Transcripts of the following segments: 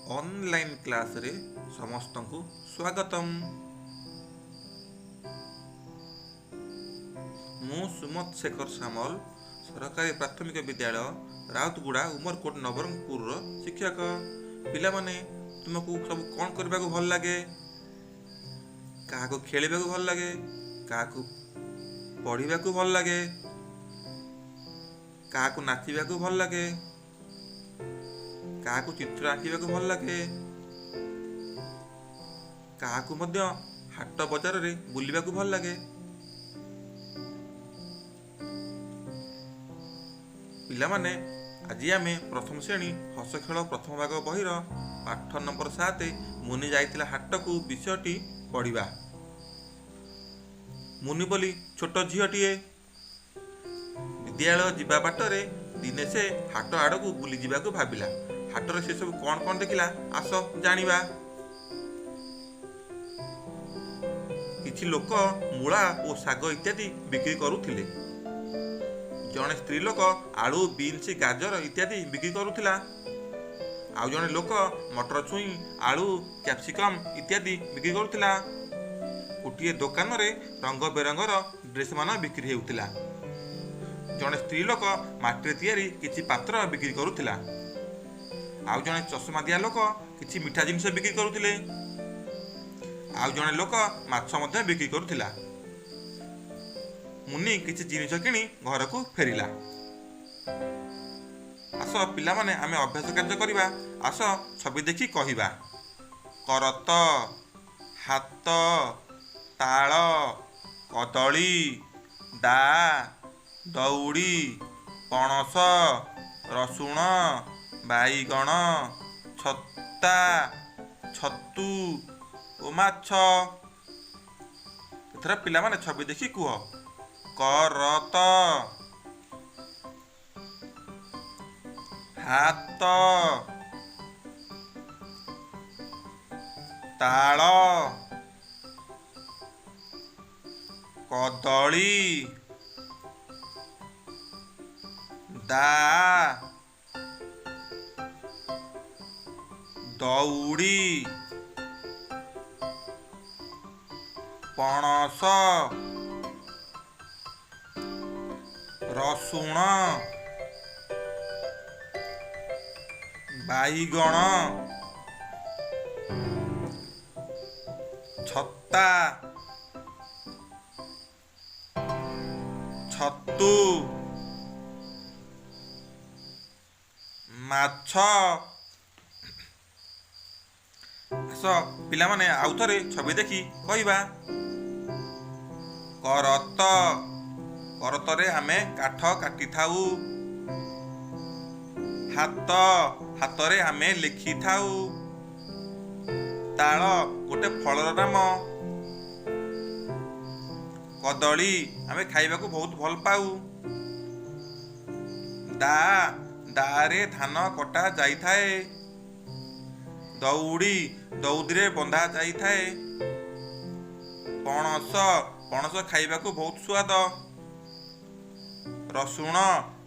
Online class रे समस्तंकु स्वागतम। मु सुमत शेखर सामल सरकारी प्राथमिक विद्यालय राउतगुड़ा उमरकोट नवरंगपुर शिक्षक। पिला माने तुमको सब कौन करने को भल लगे? क्या खेलने को भल लगे? क्या पढ़ा को भल लगे? क्या नाचा को भल लगे? क्या चित्र आंकवा को भल लगे? क्या हाट बजार रे बुलवा को भल लगे? पिला माने आज आम प्रथम श्रेणी हस खेल प्रथम भाग बहिर पाठ नंबर 7 मुनि जाइतिला हाट को विषयटी पढ़ा। मुनि बोली छोट झीटीए विद्यालय जीवा बाटरे दिने से हाट आड़ को बुली जावा को भाविला। हाटर से सब कौन कौन देखिला आस जानिबा। किछि लोक मूला और साग इत्यादि बिक्री करुथिले। जने स्त्री लोक आलू बीन्स गाजर इत्यादि बिक्री करुथिला। आउ जने लोक मटर छुई आलू कैप्सिकम इत्यादि बिक्री करुथिला। गोटे दुकान रे रंग बेरंगर ड्रेस मान बिक्री हेउथिला। जने स्त्री लोक माटी तैयारी किछि पात्र बिक्री करुथिला। आउ जने चश्मा दिया लोक किछि मिठा जिनिस बिक्री करुथिले। आउ जने लोक माछ मध्ये बिक्री करुथिला। मुनि किछि जिनिस किनी घर को फेरिला। आस पिला माने आमे अभ्यास कार्य करिबा। आस छवि देखि कहिबा। करत, हात, ताल, कदली, दा, दौड़ी, पणस, रसुण, बाईगण, छत्ता, छतु ओ माछ। एथरा पिला माने छवि देखि कुह। करत, हात, ताल, कदली, दा, दौड़ी, पणस, रसुण, बाईगण, छत्ता, छतु, माछ। आस पिला माने आउ थरे छवि देखि कहिबा। करत, करतरे आमे काठ काटी थाउ। हात, हातरे आमे लिखि थाउ। ताल गोटे फलर नाम। कदली आमे खाइबा को बहुत भल पाऊ। दा, दारे धान कटा जाई थाए। दौड़ी, दौड़ीरे बंधा जाई थाए। पणस, पणस खाइबा को बहुत स्वाद। रसुण,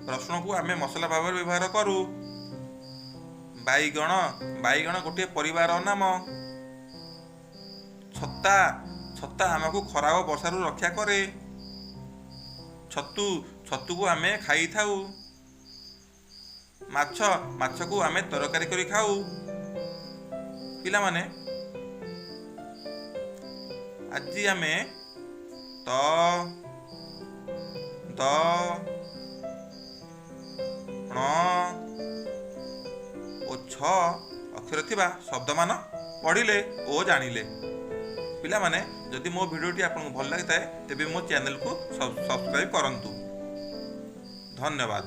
रसुण को आमे मसला भाव व्यवहार करू। बाईगण, बाईगण गोटे परिवार नाम। छत्ता, छत्ता आमको खरा और वर्षा रक्षा करे। छतु, छतु को आमे खाई थाउ। माछ, माछ को आमे तरकारी करी खाऊ। पिला माने आज आमे त, द, ण ओ छ अक्षर थिबा शब्द मान पढ़िले ओ जानिले। पिला माने जदि मो भिडियोटी आपको भल लगी थाए तेबे मो चैनल को सब्सक्राइब करंतु। धन्यवाद।